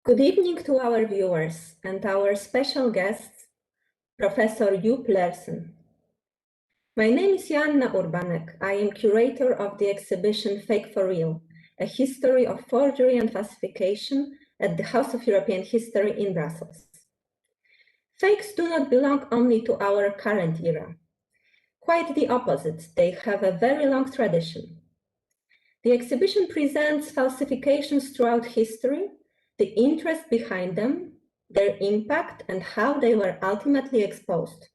Good evening to our viewers and our special guests, Professor Joep Leerssen. My name is Joanna Urbanek. I am curator of the exhibition Fake for Real, a history of forgery and falsification at the House of European History in Brussels. Fakes do not belong only to our current era. Quite the opposite, they have a very long tradition. The exhibition presents falsifications throughout history, the interest behind them, their impact, and how they were ultimately exposed.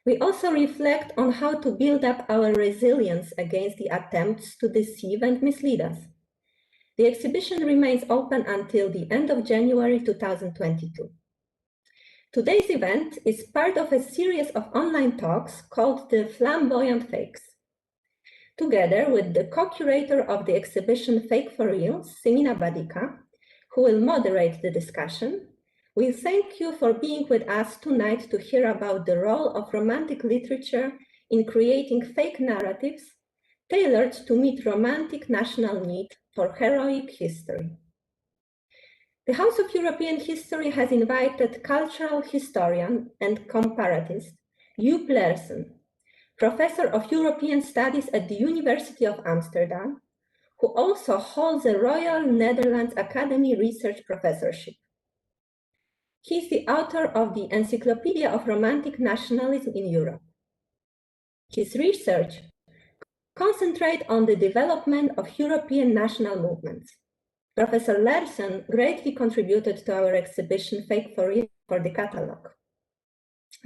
We also reflect on how to build up our resilience against the attempts to deceive and mislead us. The exhibition remains open until the end of January 2022. Today's event is part of a series of online talks called the Flamboyant Fakes. Together with the co-curator of the exhibition Fake for Real, Simina Badica, who will moderate the discussion, we thank you for being with us tonight to hear about the role of romantic literature in creating fake narratives tailored to meet romantic national need for heroic history. The House of European History has invited cultural historian and comparatist Joep Leerssen, Professor of European Studies at the University of Amsterdam, who also holds a Royal Netherlands Academy Research Professorship. He is the author of the Encyclopedia of Romantic Nationalism in Europe. His research concentrates on the development of European national movements. Professor Leerssen greatly contributed to our exhibition Fake for Real for the catalogue.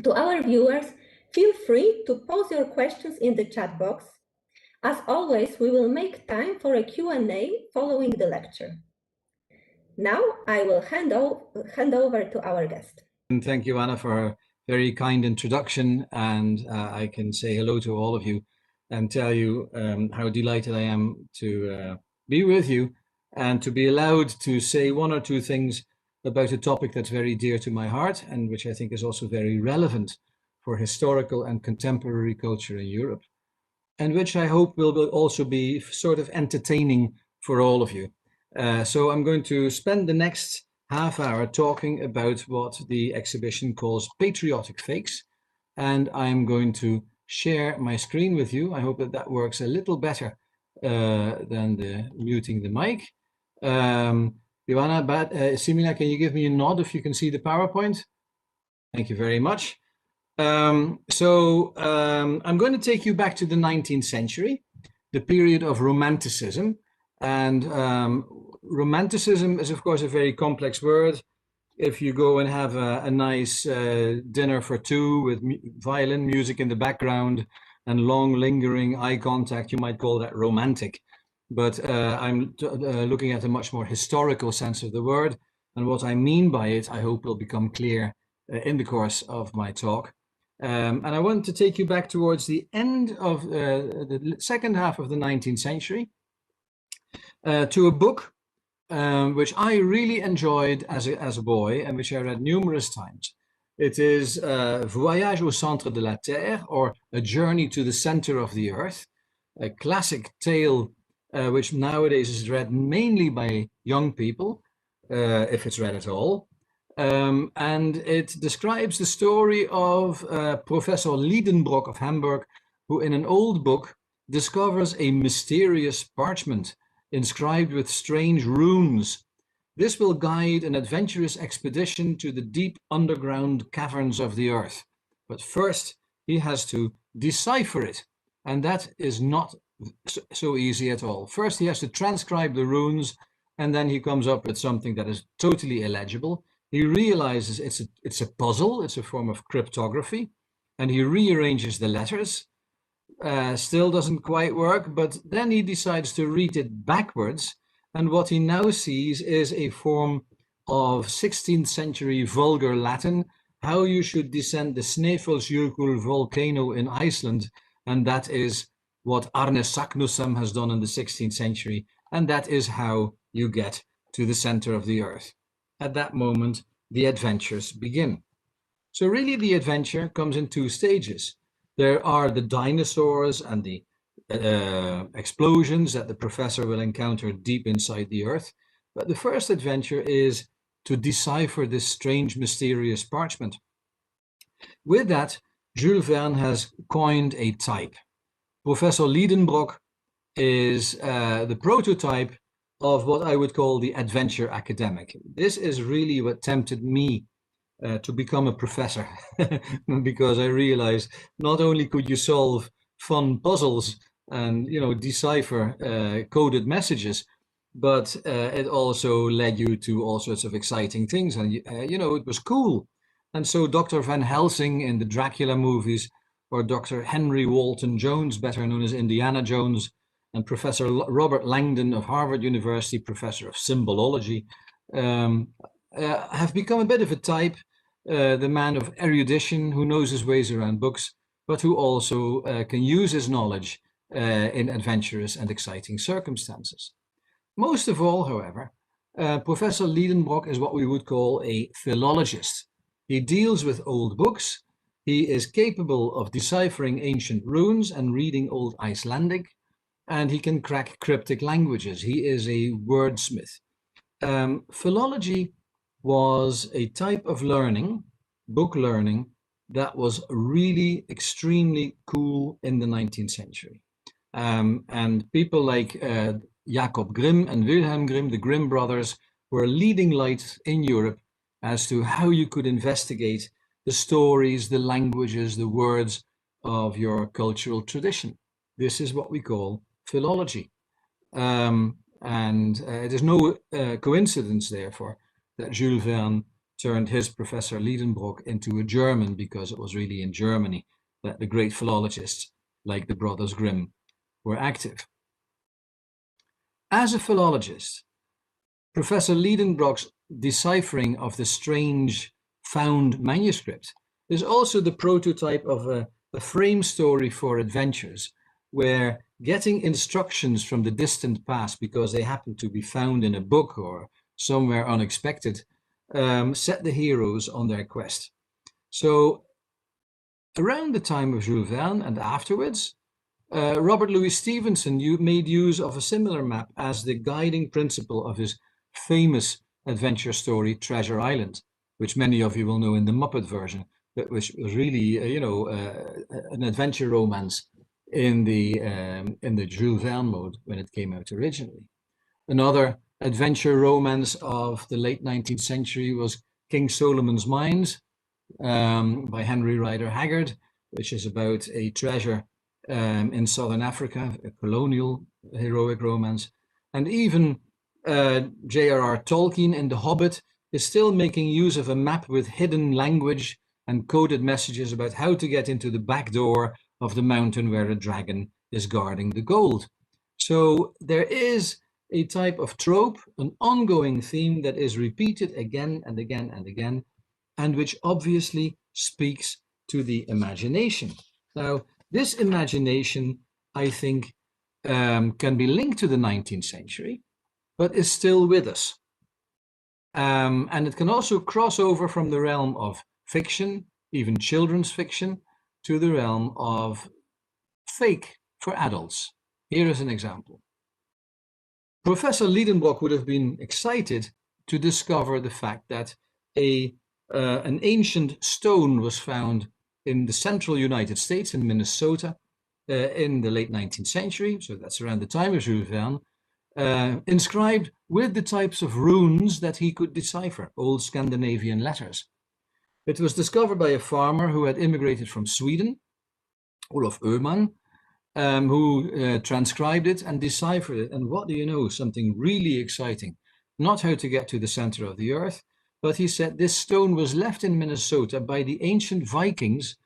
To our viewers, feel free to pose your questions in the chat box. As always, we will make time for a Q&A following the lecture. Now I will hand over to our guest. And thank you, Anna, for a very kind introduction. And I can say hello to all of you and tell you how delighted I am to be with you and to be allowed to say one or two things about a topic that's very dear to my heart and which I think is also very relevant for historical and contemporary culture in Europe, and which I hope will also be sort of entertaining for all of you. So I'm going to spend the next half hour talking about what the exhibition calls Patriotic Fakes, and I'm going to share my screen with you. I hope that that works a little better than the muting the mic. Joanna, Simina, can you give me a nod if you can see the PowerPoint? Thank you very much. I'm going to take you back to the 19th century, the period of Romanticism. And Romanticism is, of course, a very complex word. If you go and have a nice dinner for two with violin music in the background and long lingering eye contact, you might call that romantic. But I'm looking at a much more historical sense of the word. And what I mean by it, I hope will become clear in the course of my talk. And I want to take you back towards the end of the second half of the 19th century to a book which I really enjoyed as a boy and which I read numerous times. It is Voyage au centre de la Terre, or A Journey to the Center of the Earth, a classic tale which nowadays is read mainly by young people, if it's read at all. And it describes the story of Professor Liedenbrock of Hamburg, who in an old book discovers a mysterious parchment inscribed with strange runes. This will guide an adventurous expedition to the deep underground caverns of the earth. But first, he has to decipher it, and that is not so easy at all. First, he has to transcribe the runes, and then he comes up with something that is totally illegible. He realizes it's a puzzle, it's a form of cryptography, and he rearranges the letters. Still doesn't quite work, but then he decides to read it backwards, and what he now sees is a form of 16th century vulgar Latin, how you should descend the Snæfellsjökull volcano in Iceland, and that is what Arne Saknussemm has done in the 16th century, and that is how you get to the center of the earth. At that moment, the adventures begin. So really the adventure comes in two stages. There are the dinosaurs and the explosions that the professor will encounter deep inside the earth. But the first adventure is to decipher this strange, mysterious parchment. With that, Jules Verne has coined a type. Professor Liedenbrock is the prototype of what I would call the adventure academic. This is really what tempted me to become a professor, because I realized not only could you solve fun puzzles and decipher coded messages, but it also led you to all sorts of exciting things, and it was cool. And so Dr. Van Helsing in the Dracula movies, or Dr. Henry Walton Jones, better known as Indiana Jones, and Professor Robert Langdon of Harvard University, professor of symbolology, have become a bit of a type, the man of erudition who knows his ways around books, but who also can use his knowledge in adventurous and exciting circumstances. Most of all, however, Professor Liedenbrock is what we would call a philologist. He deals with old books. He is capable of deciphering ancient runes and reading Old Icelandic, and he can crack cryptic languages. He is a wordsmith. Philology was a type of learning, book learning, that was really extremely cool in the 19th century. And people like Jacob Grimm and Wilhelm Grimm, the Grimm brothers, were leading lights in Europe as to how you could investigate the stories, the languages, the words of your cultural tradition. This is what we call philology. And it is no coincidence, therefore, that Jules Verne turned his Professor Liedenbrock into a German, because it was really in Germany that the great philologists, like the brothers Grimm, were active. As a philologist, Professor Liedenbrock's deciphering of the strange found manuscript is also the prototype of a frame story for adventures, where getting instructions from the distant past because they happen to be found in a book or somewhere unexpected set the heroes on their quest. So around the time of Jules Verne and afterwards, Robert Louis Stevenson made use of a similar map as the guiding principle of his famous adventure story Treasure Island, which many of you will know in the Muppet version, but which was really an adventure romance in the Jules Verne mode when it came out originally. Another adventure romance of the late 19th century was King Solomon's Mines by Henry Rider Haggard, which is about a treasure in southern Africa, a colonial heroic romance. And even J.R.R. Tolkien in The Hobbit is still making use of a map with hidden language and coded messages about how to get into the back door of the mountain where a dragon is guarding the gold. So there is a type of trope, an ongoing theme that is repeated again and again and again, and which obviously speaks to the imagination. Now, this imagination, I think, can be linked to the 19th century, but is still with us. And it can also cross over from the realm of fiction, even children's fiction, to the realm of fake for adults. Here is an example. Professor Liedenbrock would have been excited to discover the fact that an ancient stone was found in the central United States, in Minnesota, in the late 19th century, so that's around the time of Jules Verne, inscribed with the types of runes that he could decipher, old Scandinavian letters. It was discovered by a farmer who had immigrated from Sweden, Olof Öhman, who transcribed it and deciphered it. And what do you know? Something really exciting. Not how to get to the center of the earth, but he said this stone was left in Minnesota by the ancient Vikings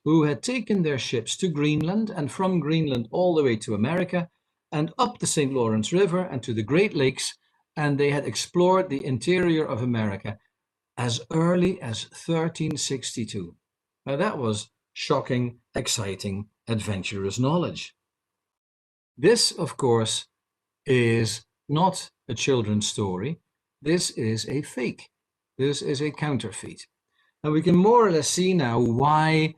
who had taken their ships to Greenland, and from Greenland all the way to America and up the St. Lawrence River and to the Great Lakes, and they had explored the interior of America as early as 1362. Now that was shocking, exciting, adventurous knowledge. This, of course, is not a children's story. This is a fake. This is a counterfeit. And we can more or less see now why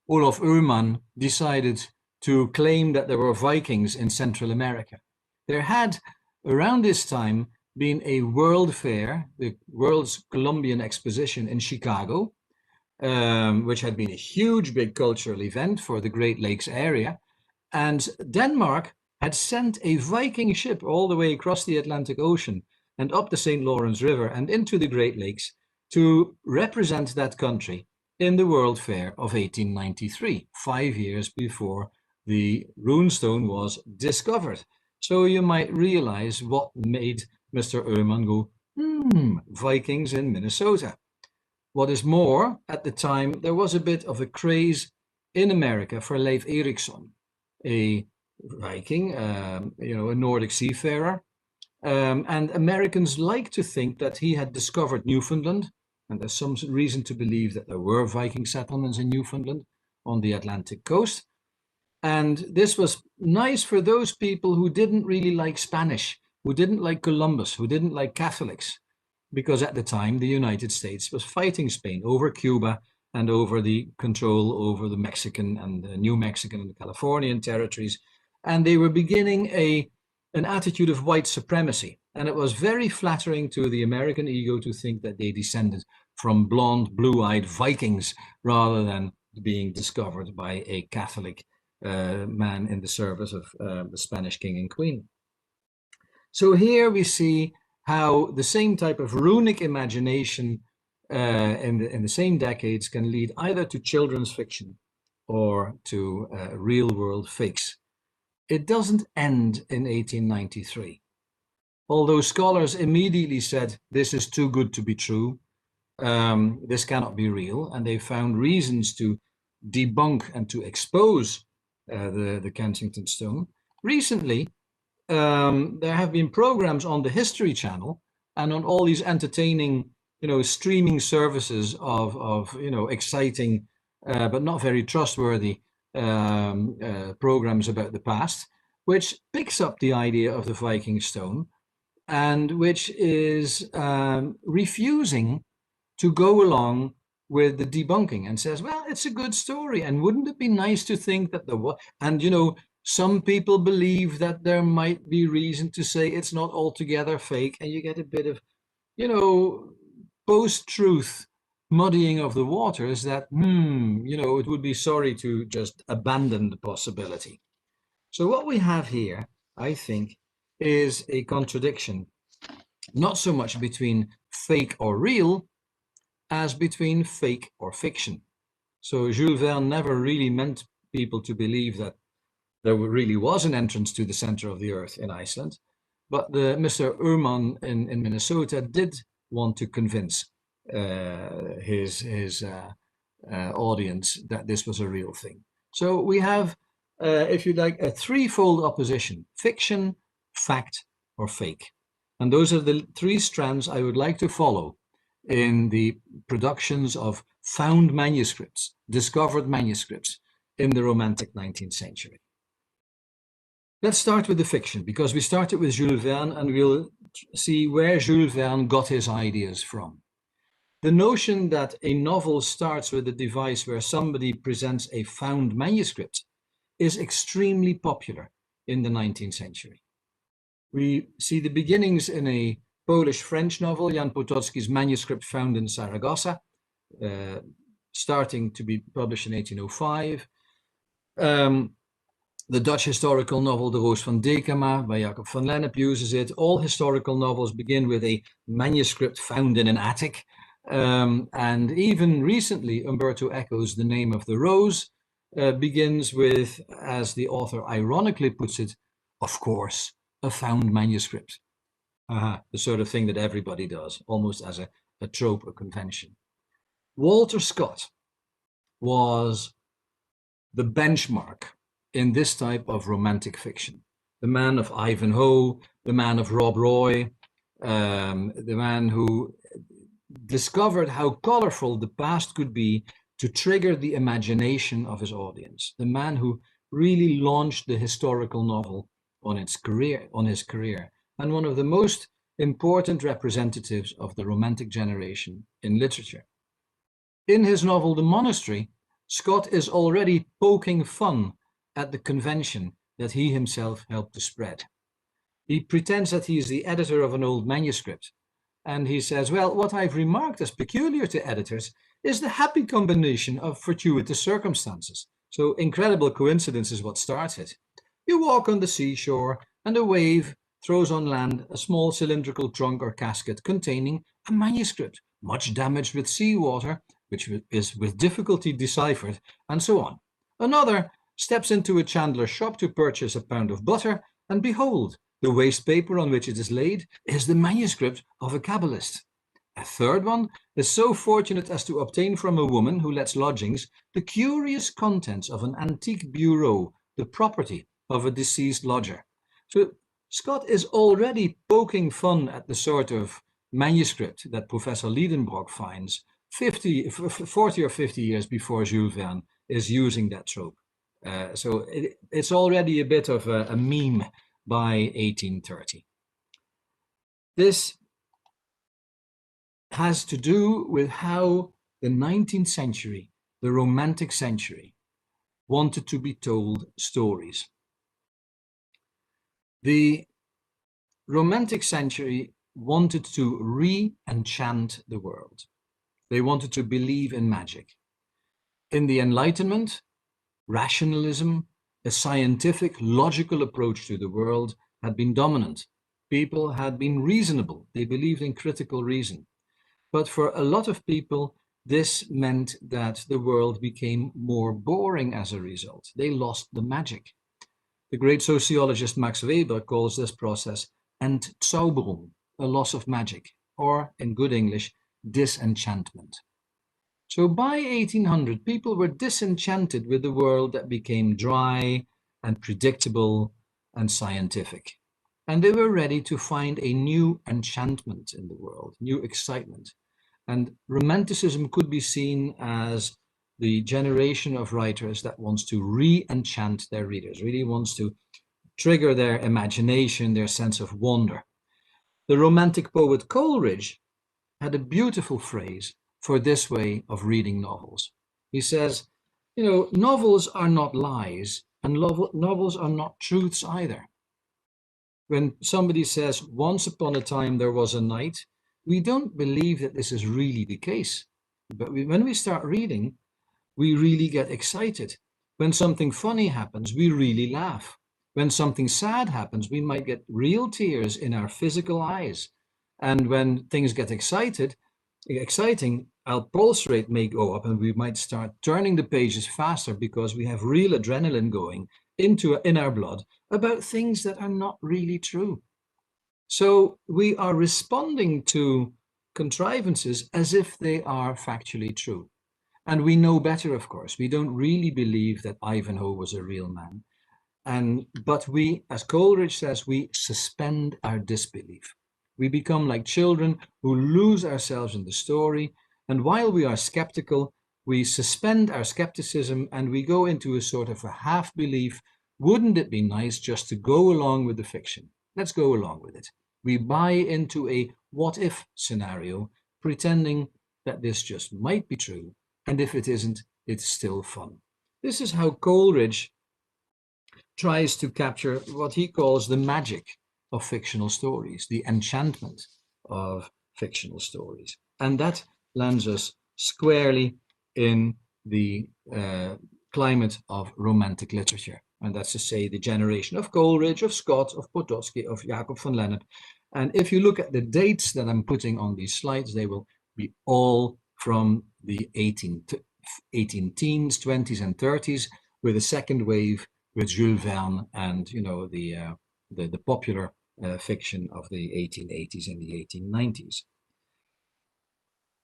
Olof Öhman decided to claim that there were Vikings in Central America. There had, around this time, been a world fair, the World's Columbian Exposition in Chicago, which had been a huge, big cultural event for the Great Lakes area. And Denmark had sent a Viking ship all the way across the Atlantic Ocean and up the St. Lawrence River and into the Great Lakes to represent that country in the World Fair of 1893, 5 years before the runestone was discovered. So you might realize what made Mr. Urban go, Vikings in Minnesota. What is more, at the time, there was a bit of a craze in America for Leif Erikson, a Viking, a Nordic seafarer. And Americans like to think that he had discovered Newfoundland. And there's some reason to believe that there were Viking settlements in Newfoundland on the Atlantic coast. And this was nice for those people who didn't really like Spanish, who didn't like Columbus, who didn't like Catholics, because at the time the United States was fighting Spain over Cuba and over the control over the Mexican and the New Mexican and the Californian territories. And they were beginning an attitude of white supremacy. And it was very flattering to the American ego to think that they descended from blonde, blue-eyed Vikings rather than being discovered by a Catholic man in the service of the Spanish king and queen. So here we see how the same type of runic imagination in the same decades can lead either to children's fiction or to real-world fakes. It doesn't end in 1893. Although scholars immediately said, this is too good to be true, this cannot be real, and they found reasons to debunk and to expose the Kensington Stone. Recently, there have been programs on the History Channel and on all these entertaining, streaming services of exciting but not very trustworthy programs about the past, which picks up the idea of the Viking stone and which is refusing to go along with the debunking and says, well, it's a good story. And wouldn't it be nice to think that some people believe that there might be reason to say it's not altogether fake, and you get a bit of, post-truth muddying of the waters that, it would be sorry to just abandon the possibility. So what we have here, I think, is a contradiction, not so much between fake or real, as between fake or fiction. So Jules Verne never really meant people to believe that there really was an entrance to the center of the earth in Iceland, but Mr. Urban in Minnesota did want to convince his audience that this was a real thing. So we have, if you like, a threefold opposition: fiction, fact, or fake. And those are the three strands I would like to follow in the productions of found manuscripts, discovered manuscripts in the Romantic 19th century. Let's start with the fiction, because we started with Jules Verne and we'll see where Jules Verne got his ideas from. The notion that a novel starts with a device where somebody presents a found manuscript is extremely popular in the 19th century. We see the beginnings in a Polish-French novel, Jan Potocki's manuscript found in Saragossa, starting to be published in 1805. The Dutch historical novel De Roos van Dekama by Jacob van Lennep uses it. All historical novels begin with a manuscript found in an attic. And even recently, Umberto Eco's The Name of the Rose begins with, as the author ironically puts it, of course, a found manuscript. The sort of thing that everybody does, almost as a trope, a convention. Walter Scott was the benchmark in this type of romantic fiction. The man of Ivanhoe, the man of Rob Roy, the man who discovered how colorful the past could be to trigger the imagination of his audience. The man who really launched the historical novel on his career, and one of the most important representatives of the Romantic generation in literature. In his novel The Monastery, Scott is already poking fun at the convention that he himself helped to spread. He pretends that he is the editor of an old manuscript. And he says, well, what I've remarked as peculiar to editors is the happy combination of fortuitous circumstances. So incredible coincidence is what starts it. You walk on the seashore and a wave throws on land a small cylindrical trunk or casket containing a manuscript, much damaged with seawater, which is with difficulty deciphered, and so on. Another steps into a chandler's shop to purchase a pound of butter, and behold, the waste paper on which it is laid is the manuscript of a Kabbalist. A third one is so fortunate as to obtain from a woman who lets lodgings the curious contents of an antique bureau, the property of a deceased lodger. So Scott is already poking fun at the sort of manuscript that Professor Liedenbrock finds 40 or 50 years before Jules Verne is using that trope. So it's already a bit of a meme by 1830. This has to do with how the 19th century, the Romantic century, wanted to be told stories. The Romantic century wanted to re-enchant the world. They wanted to believe in magic. In the Enlightenment, rationalism, a scientific, logical approach to the world had been dominant. People had been reasonable. They believed in critical reason. But for a lot of people, this meant that the world became more boring as a result. They lost the magic. The great sociologist Max Weber calls this process Entzauberung, a loss of magic, or in good English, disenchantment. So by 1800, people were disenchanted with the world that became dry and predictable and scientific. And they were ready to find a new enchantment in the world, new excitement. And Romanticism could be seen as the generation of writers that wants to re-enchant their readers, really wants to trigger their imagination, their sense of wonder. The Romantic poet Coleridge had a beautiful phrase for this way of reading novels. He says, you know, novels are not lies, and novels are not truths either. When somebody says, once upon a time there was a night, we don't believe that this is really the case. But when we start reading, we really get excited. When something funny happens, we really laugh. When something sad happens, we might get real tears in our physical eyes. And when things get exciting, our pulse rate may go up and we might start turning the pages faster because we have real adrenaline going in our blood about things that are not really true. So we are responding to contrivances as if they are factually true. And we know better, of course. We don't really believe that Ivanhoe was a real man. But we, as Coleridge says, we suspend our disbelief. We become like children who lose ourselves in the story. And while we are skeptical, we suspend our skepticism and we go into a sort of a half belief. Wouldn't it be nice just to go along with the fiction? Let's go along with it. We buy into a what if scenario, pretending that this just might be true. And if it isn't, it's still fun. This is how Coleridge tries to capture what he calls the magic of fictional stories, the enchantment of fictional stories. And that lands us squarely in the climate of Romantic literature. And that's to say, the generation of Coleridge, of Scott, of Potocki, of Jacob van Lennep. And if you look at the dates that I'm putting on these slides, they will be all from the 18 teens, 20s, and 30s, with a second wave with Jules Verne and, you know, the popular fiction of the 1880s and the 1890s.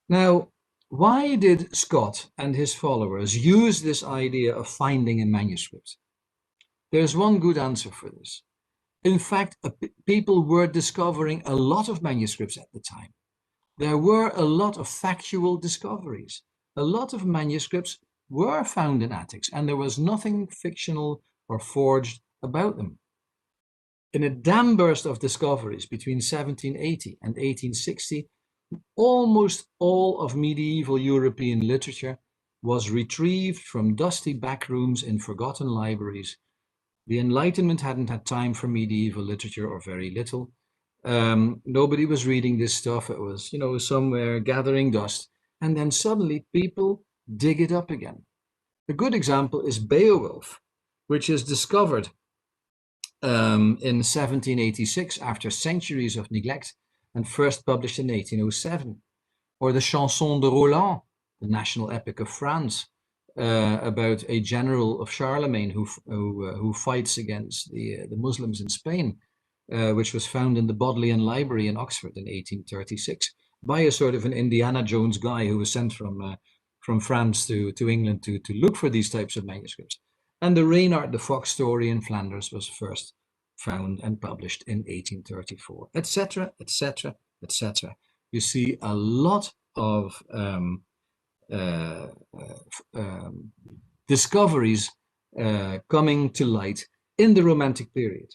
Now, why did Scott and his followers use this idea of finding a manuscript? There's one good answer for this. In fact, people were discovering a lot of manuscripts at the time. There were a lot of factual discoveries. A lot of manuscripts were found in attics, and there was nothing fictional or forged about them. In a dam burst of discoveries between 1780 and 1860, almost all of medieval European literature was retrieved from dusty back rooms in forgotten libraries The Enlightenment hadn't had time for medieval literature, or very little. Nobody was reading this stuff. It was, somewhere gathering dust. And then suddenly people dig it up again. A good example is Beowulf, which is discovered in 1786 after centuries of neglect and first published in 1807. Or the Chanson de Roland, the national epic of France, about a general of Charlemagne who fights against the Muslims in Spain, which was found in the Bodleian Library in Oxford in 1836 by a sort of an Indiana Jones guy who was sent from France to England to look for these types of manuscripts. And the Reynard the Fox story in Flanders was first found and published in 1834, etc., etc., etc. You see a lot of discoveries coming to light in the Romantic period.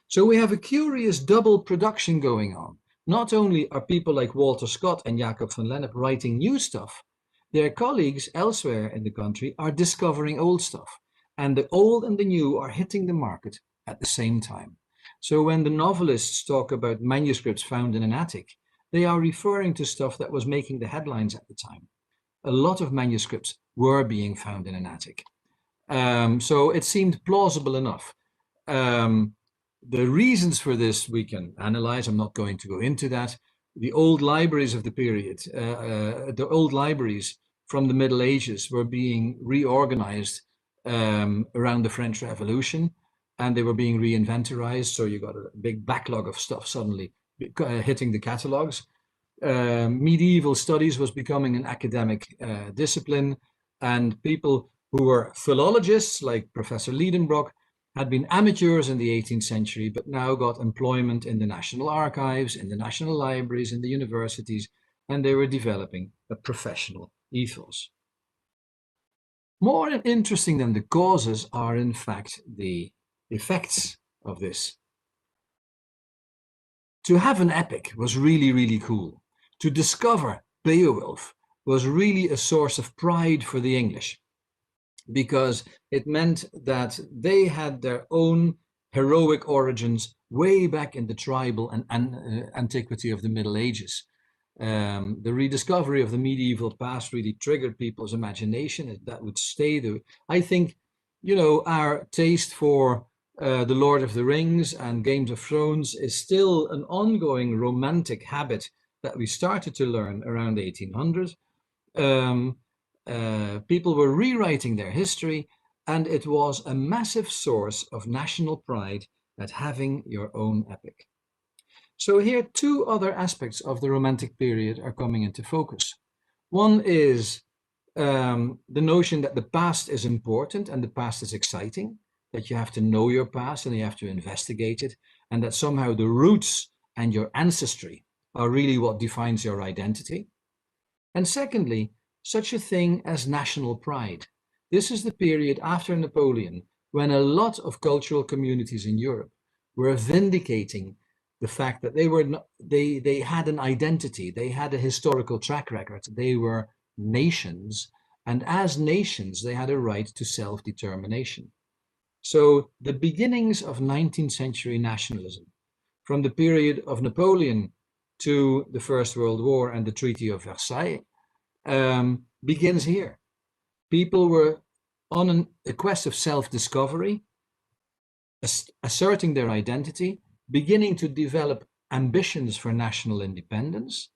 So we have a curious double production going on. Not only are people like Walter Scott and Jacob van Lennep writing new stuff, their colleagues elsewhere in the country are discovering old stuff. And the old and the new are hitting the market at the same time. So when the novelists talk about manuscripts found in an attic, they are referring to stuff that was making the headlines at the time. A lot of manuscripts were being found in an attic. So it seemed plausible enough. The reasons for this we can analyze. I'm not going to go into that. The old libraries of the period, the old libraries from the Middle Ages were being reorganized around the French Revolution, and they were being reinventorized. So you got a big backlog of stuff suddenly hitting the catalogs. Medieval studies was becoming an academic discipline, and people who were philologists like Professor Liedenbrock had been amateurs in the 18th century, but now got employment in the National Archives, in the National Libraries, in the universities, and they were developing a professional ethos. More interesting than the causes are, in fact, the effects of this. To have an epic was really, really cool. To discover Beowulf was really a source of pride for the English, because it meant that they had their own heroic origins way back in the tribal and antiquity of the Middle Ages. The rediscovery of the medieval past really triggered people's imagination. That would stay there. I think, our taste for The Lord of the Rings and Games of Thrones is still an ongoing romantic habit that we started to learn around 1800. People were rewriting their history, and it was a massive source of national pride at having your own epic. So here, two other aspects of the Romantic period are coming into focus. One is the notion that the past is important and the past is exciting, that you have to know your past and you have to investigate it, and that somehow the roots and your ancestry are really what defines your identity. And secondly, such a thing as national pride. This is the period after Napoleon when a lot of cultural communities in Europe were vindicating the fact that they had an identity, they had a historical track record, they were nations, and as nations they had a right to self-determination. So the beginnings of 19th century nationalism, from the period of Napoleon to the First World War and the Treaty of Versailles, begins here. People were on a quest of self-discovery, asserting their identity, beginning to develop ambitions for national independence,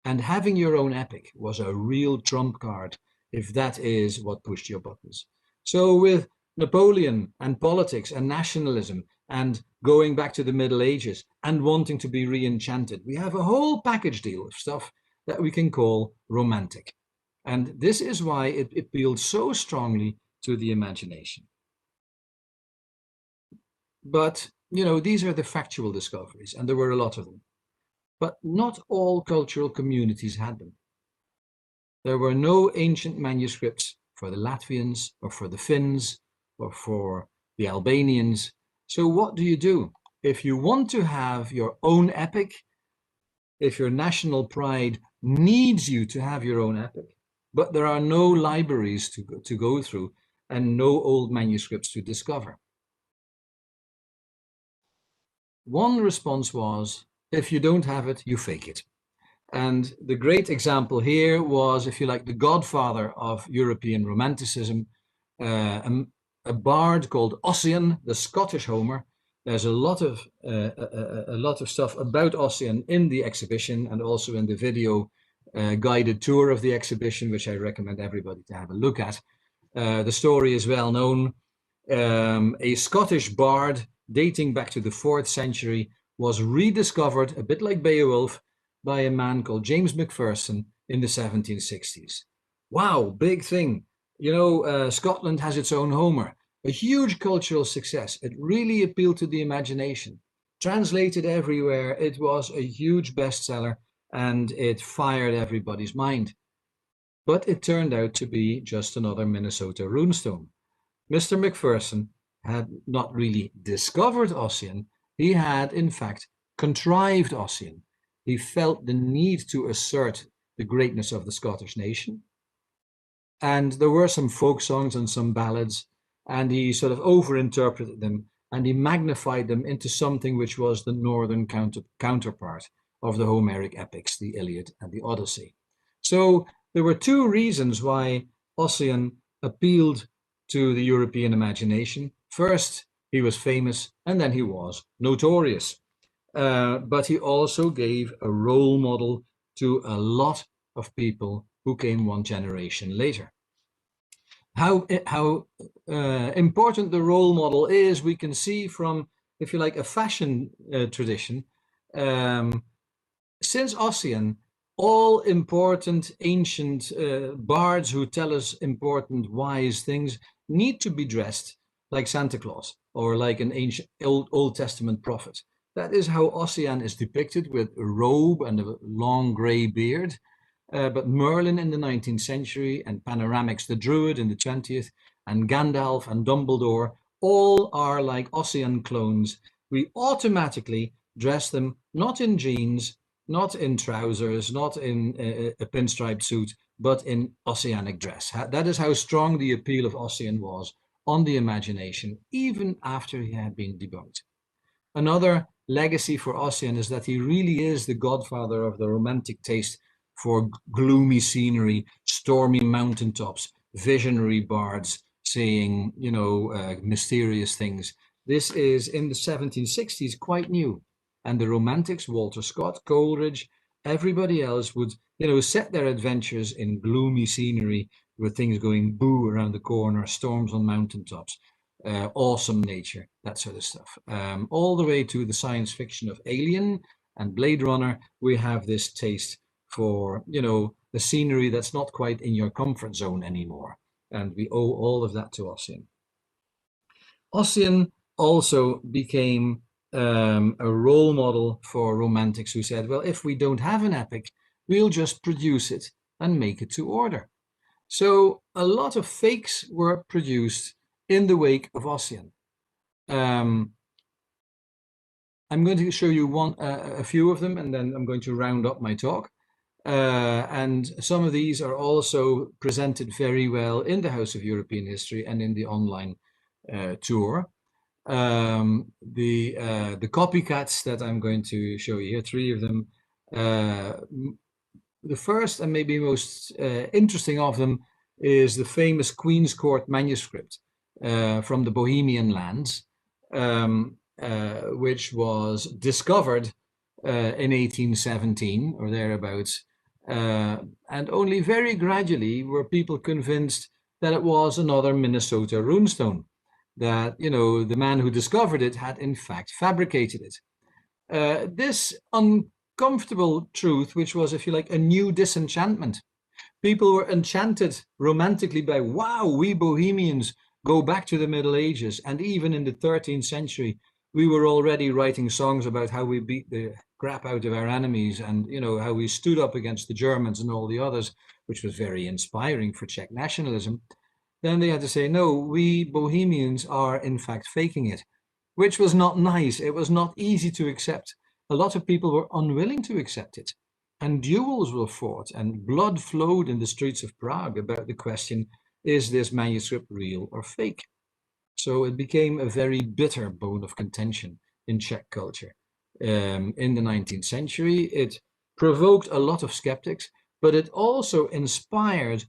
and having your own epic was a real trump card if that is what pushed your buttons. So with Napoleon and politics and nationalism and going back to the Middle Ages and wanting to be re-enchanted, we have a whole package deal of stuff that we can call romantic. And this is why it appealed so strongly to the imagination. But, these are the factual discoveries, and there were a lot of them. But not all cultural communities had them. There were no ancient manuscripts for the Latvians or for the Finns or for the Albanians. So what do you do? If you want to have your own epic, if your national pride needs you to have your own epic, but there are no libraries to go through and no old manuscripts to discover, one response was, if you don't have it, you fake it. And the great example here was, if you like, the godfather of European Romanticism, uh, a, a bard called Ossian, the Scottish Homer. There's a lot of stuff about Ossian in the exhibition and also in the video guided tour of the exhibition, which I recommend everybody to have a look at. The story is well known. A Scottish bard dating back to the 4th century was rediscovered, a bit like Beowulf, by a man called James Macpherson in the 1760s. Wow, big thing. You know, Scotland has its own Homer, a huge cultural success. It really appealed to the imagination. Translated everywhere, it was a huge bestseller and it fired everybody's mind. But it turned out to be just another Minnesota runestone. Mr. Macpherson had not really discovered Ossian, he had in fact contrived Ossian. He felt the need to assert the greatness of the Scottish nation. And there were some folk songs and some ballads, and he sort of overinterpreted them and he magnified them into something which was the northern counterpart of the Homeric epics, the Iliad and the Odyssey. So there were two reasons why Ossian appealed to the European imagination. First, he was famous, and then he was notorious. But he also gave a role model to a lot of people who came one generation later. How important the role model is, we can see from, if you like, a fashion tradition. Since Ossian, all important ancient bards who tell us important wise things need to be dressed like Santa Claus or like an ancient Old Testament prophet. That is how Ossian is depicted, with a robe and a long grey beard. But Merlin in the 19th century, and Panoramix the Druid in the 20th, and Gandalf and Dumbledore, all are like Ossian clones. We automatically dress them not in jeans, not in trousers, not in a pinstriped suit, but in Ossianic dress. That is how strong the appeal of Ossian was on the imagination, even after he had been debunked. Another legacy for Ossian is that he really is the godfather of the romantic taste for gloomy scenery, stormy mountaintops, visionary bards saying, you know, mysterious things. This is in the 1760s quite new. And the romantics, Walter Scott, Coleridge, everybody else would, you know, set their adventures in gloomy scenery with things going boo around the corner, storms on mountaintops. Awesome nature, that sort of stuff. All the way to the science fiction of Alien and Blade Runner, we have this taste for, you know, the scenery that's not quite in your comfort zone anymore. And we owe all of that to Ossian. Ossian also became a role model for romantics who said, well, if we don't have an epic, we'll just produce it and make it to order. So a lot of fakes were produced in the wake of Ossian. I'm going to show you a few of them, and then I'm going to round up my talk. And some of these are also presented very well in the House of European History and in the online tour. The copycats that I'm going to show you here, three of them. The first and maybe most interesting of them is the famous Queen's Court manuscript from the Bohemian lands, which was discovered in 1817 or thereabouts, and only very gradually were people convinced that it was another Minnesota runestone, that, you know, the man who discovered it had in fact fabricated it. This uncomfortable truth, which was, if you like, a new disenchantment. People were enchanted romantically by, wow, we Bohemians go back to the Middle Ages. And even in the 13th century, we were already writing songs about how we beat the crap out of our enemies and, you know, how we stood up against the Germans and all the others, which was very inspiring for Czech nationalism. Then they had to say, no, we Bohemians are in fact faking it, which was not nice. It was not easy to accept. A lot of people were unwilling to accept it. And duels were fought and blood flowed in the streets of Prague about the question, is this manuscript real or fake? So it became a very bitter bone of contention in Czech culture. in the 19th century. It provoked a lot of skeptics, but it also inspired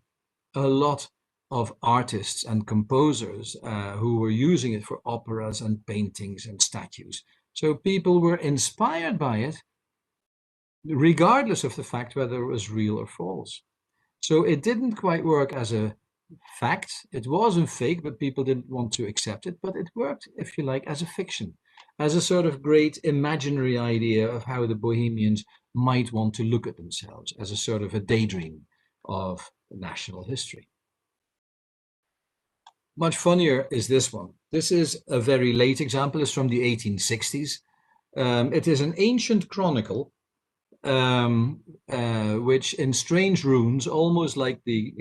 a lot of artists and composers who were using it for operas and paintings and statues. So people were inspired by it, regardless of the fact whether it was real or false. So it didn't quite work as a fact. It wasn't fake, but people didn't want to accept it. But it worked, if you like, as a fiction, as a sort of great imaginary idea of how the Bohemians might want to look at themselves, as a sort of a daydream of national history. Much funnier is this one. This is a very late example. It's from the 1860s. It is an ancient chronicle, which in strange runes, almost like the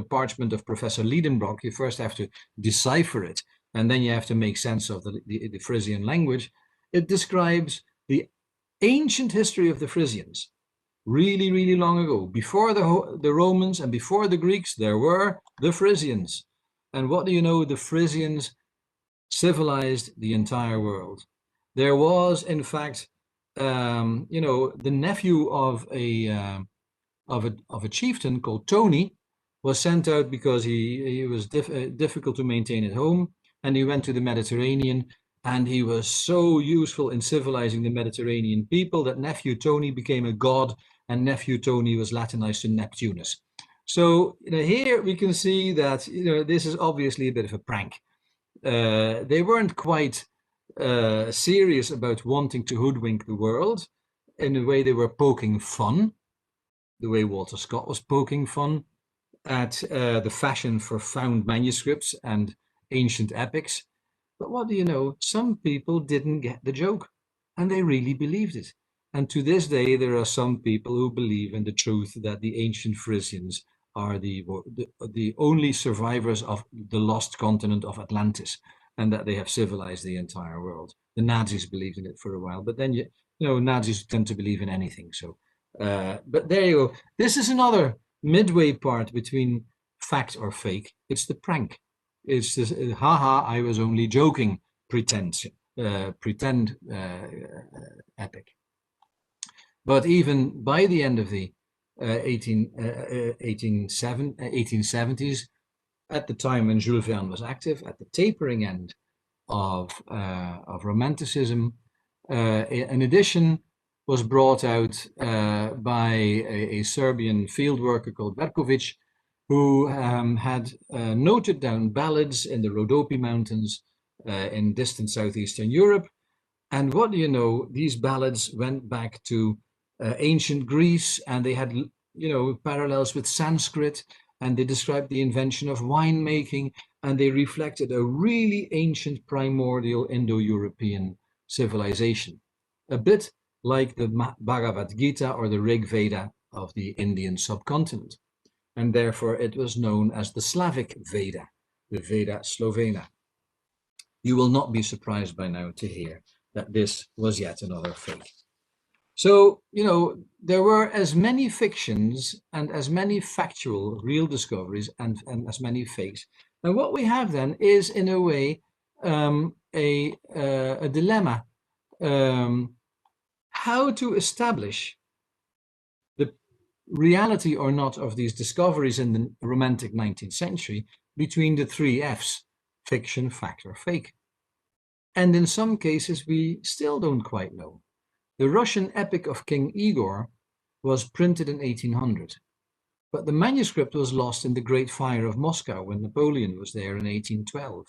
parchment of Professor Liedenbrock, you first have to decipher it, and then you have to make sense of the Frisian language. It describes the ancient history of the Frisians, really, really long ago. Before the Romans and before the Greeks, there were the Frisians. And what do you know? The Frisians civilized the entire world. There was, in fact, the nephew of a chieftain called Tony was sent out because he was difficult to maintain at home, and he went to the Mediterranean, and he was so useful in civilizing the Mediterranean people that nephew Tony became a god, and nephew Tony was Latinized to Neptunus. So here we can see that this is obviously a bit of a prank. They weren't quite serious about wanting to hoodwink the world. In a way, they were poking fun, the way Walter Scott was poking fun at the fashion for found manuscripts and ancient epics. But what do you know? Some people didn't get the joke, and they really believed it. And to this day, there are some people who believe in the truth that the ancient Frisians are the only survivors of the lost continent of Atlantis, and that they have civilized the entire world. The Nazis believed in it for a while, but then Nazis tend to believe in anything. So, but there you go. This is another midway part between fact or fake. It's the prank. It's this haha, I was only joking pretend epic. But even by the end of the 1870s, at the time when Jules Verne was active, at the tapering end of Romanticism, an edition was brought out by a Serbian field worker called Verkovic, who had noted down ballads in the Rhodope Mountains in distant southeastern Europe. And what do you know? These ballads went back to ancient Greece, and they had parallels with Sanskrit, and they described the invention of winemaking, and they reflected a really ancient primordial Indo-European civilization, a bit like the Bhagavad Gita or the Rig Veda of the Indian subcontinent. And therefore it was known as the Slavic Veda, the Veda Slovena. You will not be surprised by now to hear that this was yet another fake. So, there were as many fictions and as many factual real discoveries and as many fakes. And what we have then is, in a way, a dilemma. How to establish the reality or not of these discoveries in the romantic 19th century between the three Fs, fiction, fact, or fake. And in some cases, we still don't quite know. The Russian epic of King Igor was printed in 1800, but the manuscript was lost in the Great Fire of Moscow when Napoleon was there in 1812.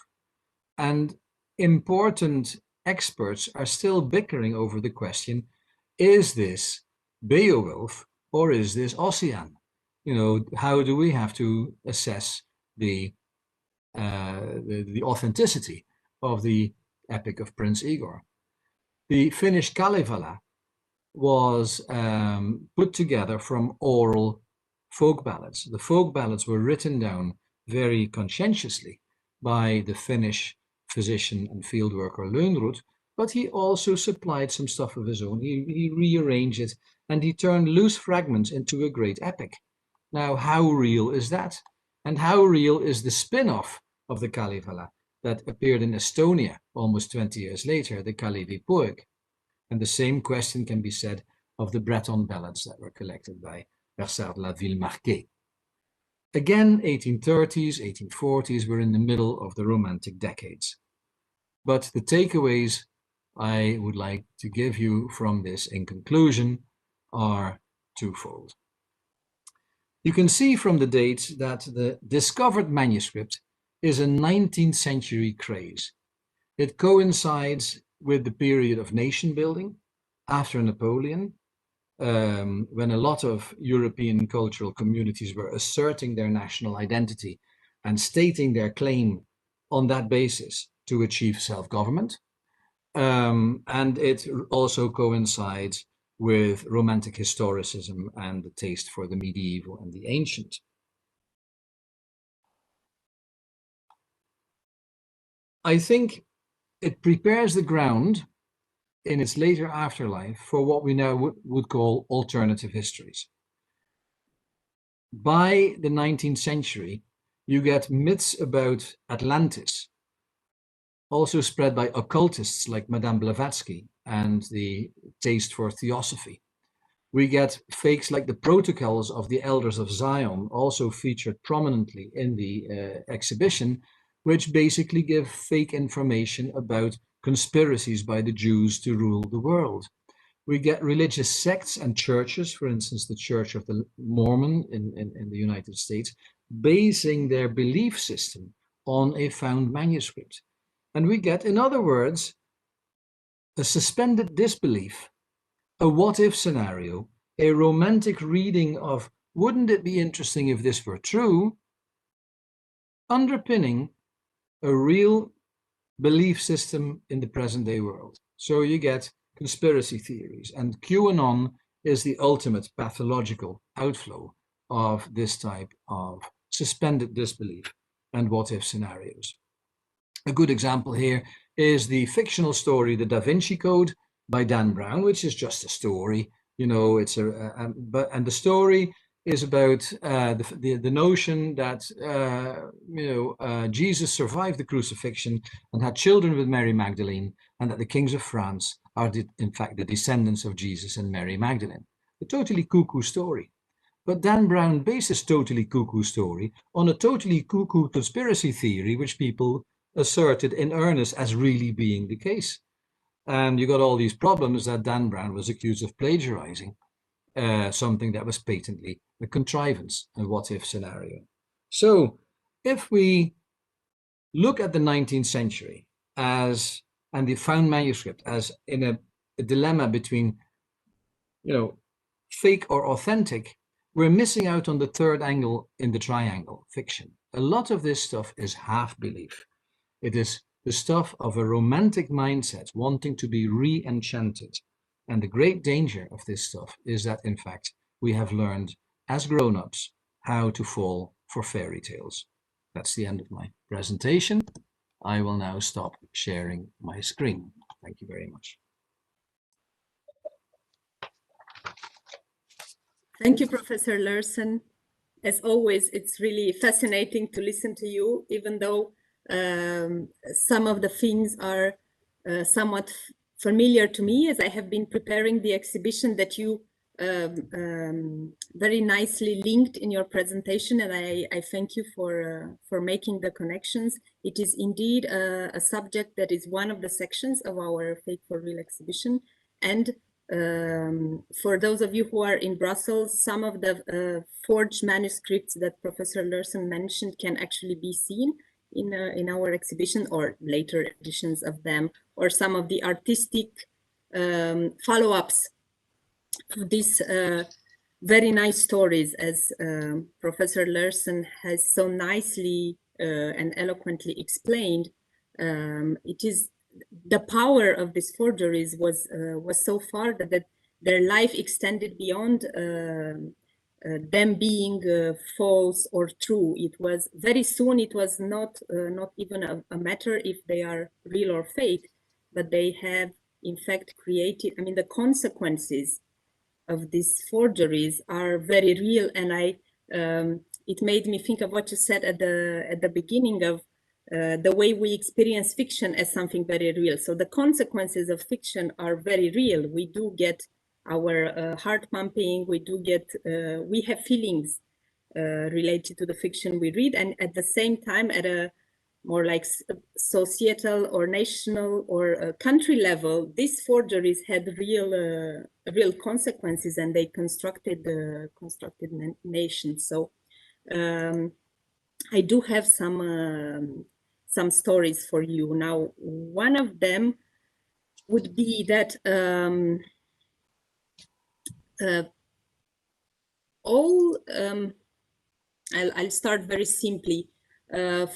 And important experts are still bickering over the question, is this Beowulf or is this Ossian? How do we have to assess the authenticity of the epic of Prince Igor? The Finnish Kalevala was put together from oral folk ballads. The folk ballads were written down very conscientiously by the Finnish physician and field worker Lönnrot, but he also supplied some stuff of his own. He rearranged it, and he turned loose fragments into a great epic. Now, how real is that? And how real is the spin-off of the Kalevala that appeared in Estonia almost 20 years later, the Kalevipoeg? And the same question can be said of the Breton ballads that were collected by Versard de la Ville Marquée. Again, 1830s, 1840s were in the middle of the Romantic decades. But the takeaways I would like to give you from this in conclusion are twofold. You can see from the dates that the discovered manuscript is a 19th century craze. It coincides with the period of nation building after Napoleon, when a lot of European cultural communities were asserting their national identity and stating their claim on that basis to achieve self-government. And it also coincides with Romantic historicism and the taste for the medieval and the ancient. I think it prepares the ground in its later afterlife for what we now would call alternative histories. By the 19th century, you get myths about Atlantis, also spread by occultists like Madame Blavatsky and the taste for theosophy. We get fakes like the protocols of the Elders of Zion, also featured prominently in the exhibition, which basically give fake information about conspiracies by the Jews to rule the world. We get religious sects and churches, for instance, the Church of the Mormon in the United States, basing their belief system on a found manuscript. And we get, in other words, a suspended disbelief, a what-if scenario, a romantic reading of, wouldn't it be interesting if this were true, underpinning a real belief system in the present-day world. So you get conspiracy theories, and QAnon is the ultimate pathological outflow of this type of suspended disbelief and what-if scenarios. A good example here is the fictional story The Da Vinci Code by Dan Brown, which is just a story. You know, it's and the story is about the notion that Jesus survived the crucifixion and had children with Mary Magdalene, and that the kings of France are in fact the descendants of Jesus and Mary Magdalene. A totally cuckoo story. But Dan Brown based his totally cuckoo story on a totally cuckoo conspiracy theory, which people asserted in earnest as really being the case. And you got all these problems that Dan Brown was accused of plagiarizing something that was patently a contrivance, a what-if scenario. So if we look at the 19th century as, and the found manuscript as in a dilemma between, fake or authentic, we're missing out on the third angle in the triangle, fiction. A lot of this stuff is half belief. It is the stuff of a romantic mindset wanting to be re-enchanted. And the great danger of this stuff is that, in fact, we have learned as grown-ups how to fall for fairy tales. That's the end of my presentation. I will now stop sharing my screen. Thank you very much. Thank you, Professor Leerssen. As always, it's really fascinating to listen to you, even though some of the things are somewhat familiar to me, as I have been preparing the exhibition that you very nicely linked in your presentation, and I thank you for making the connections. It is indeed a subject that is one of the sections of our Fake for Real exhibition, and for those of you who are in Brussels, some of the forged manuscripts that Professor Leerssen mentioned can actually be seen in our exhibition, or later editions of them, or some of the artistic follow-ups to these very nice stories, as Professor Leerssen has so nicely and eloquently explained. It is the power of these forgeries was so far that their life extended beyond them being false or true. It was very soon. It was not even a matter if they are real or fake, but they have in fact created. I mean, the consequences of these forgeries are very real, and it made me think of what you said at the beginning of the way we experience fiction as something very real. So the consequences of fiction are very real. We do get our heart pumping, we have feelings related to the fiction we read, and at the same time, at a more like societal or national or country level, these forgeries had real consequences, and they constructed nations. So I do have some stories for you. Now, one of them would be that I'll start very simply.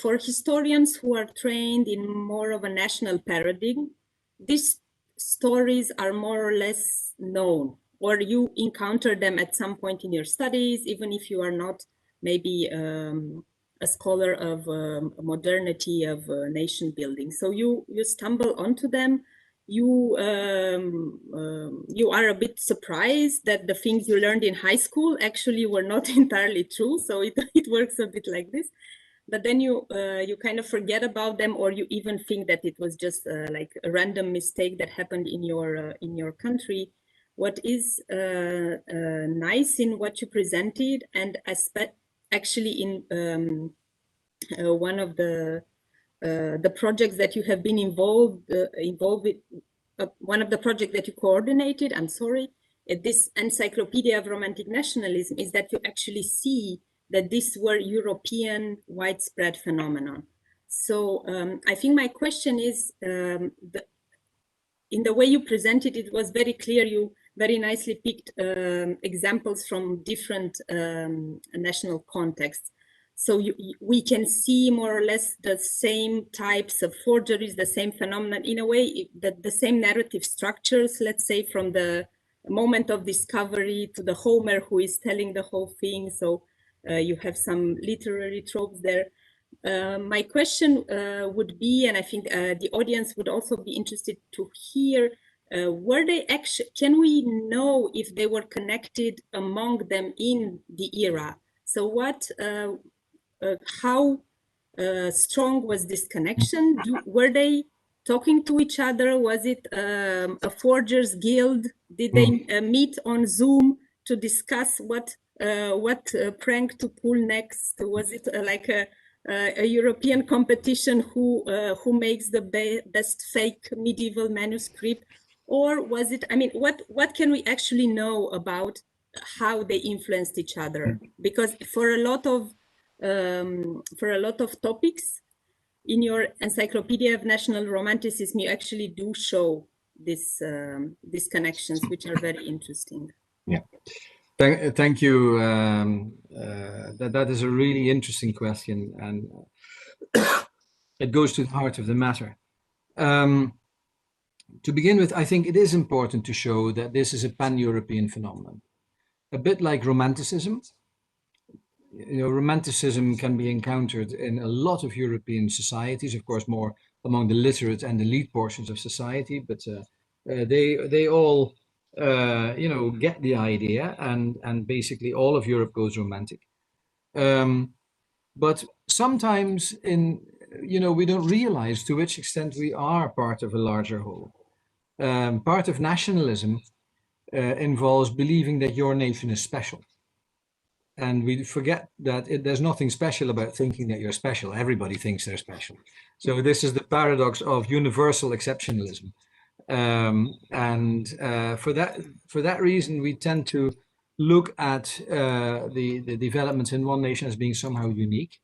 For historians who are trained in more of a national paradigm, these stories are more or less known, or you encounter them at some point in your studies, even if you are not maybe a scholar of modernity, of nation building. So you stumble onto them. You are a bit surprised that the things you learned in high school actually were not entirely true. So it works a bit like this. But then you kind of forget about them, or you even think that it was just like a random mistake that happened in your country. What is nice in what you presented, and actually in one of the projects that you have been involved with, one of the projects that you coordinated, I'm sorry, at this Encyclopedia of Romantic Nationalism, is that you actually see that these were European widespread phenomenon. So I think my question is, in the way you presented, it was very clear. You very nicely picked examples from different national contexts. So we can see more or less the same types of forgeries, the same phenomenon, in a way, the same narrative structures, let's say, from the moment of discovery to the Homer who is telling the whole thing. So you have some literary tropes there. My question would be, and I think the audience would also be interested to hear, were they actually, can we know if they were connected among them in the era? So what, how strong was this connection? Were they talking to each other? Was it a forgers guild? Did they meet on Zoom to discuss what prank to pull next? Was it like a European competition who makes the best fake medieval manuscript? Or was it, I mean, what can we actually know about how they influenced each other? Because for a lot of topics in your Encyclopedia of National Romanticism, you actually do show these connections, which are very interesting. Yeah. Thank you. That is a really interesting question, and it goes to the heart of the matter. To begin with, I think it is important to show that this is a pan-European phenomenon. A bit like Romanticism. You know, Romanticism can be encountered in a lot of European societies, of course, more among the literate and elite portions of society, but they all you know, get the idea, and basically all of Europe goes romantic. But sometimes you know, we don't realize to which extent we are part of a larger whole. Part of nationalism involves believing that your nation is special. And we forget that there's nothing special about thinking that you're special. Everybody thinks they're special. So this is the paradox of universal exceptionalism. For that reason, we tend to look at the developments in one nation as being somehow unique.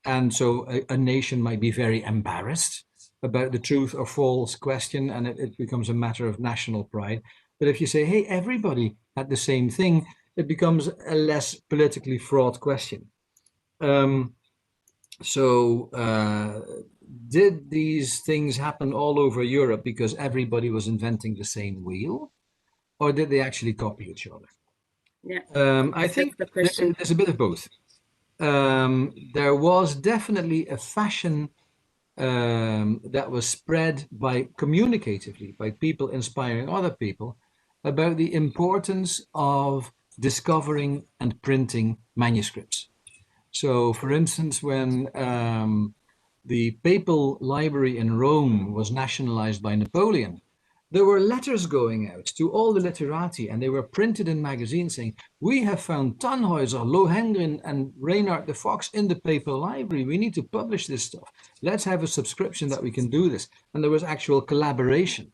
And so a nation might be very embarrassed about the truth or false question, and it becomes a matter of national pride. But if you say, hey, everybody had the same thing, it becomes a less politically fraught question. Did these things happen all over Europe because everybody was inventing the same wheel, or did they actually copy each other? Yeah, I think there's a bit of both. There was definitely a fashion that was spread communicatively by people inspiring other people about the importance of discovering and printing manuscripts. So, for instance, when the papal library in Rome was nationalized by Napoleon, there were letters going out to all the literati, and they were printed in magazines saying, we have found Tannhäuser, Lohengrin, and Reynard the Fox in the papal library. We need to publish this stuff. Let's have a subscription that we can do this. And there was actual collaboration.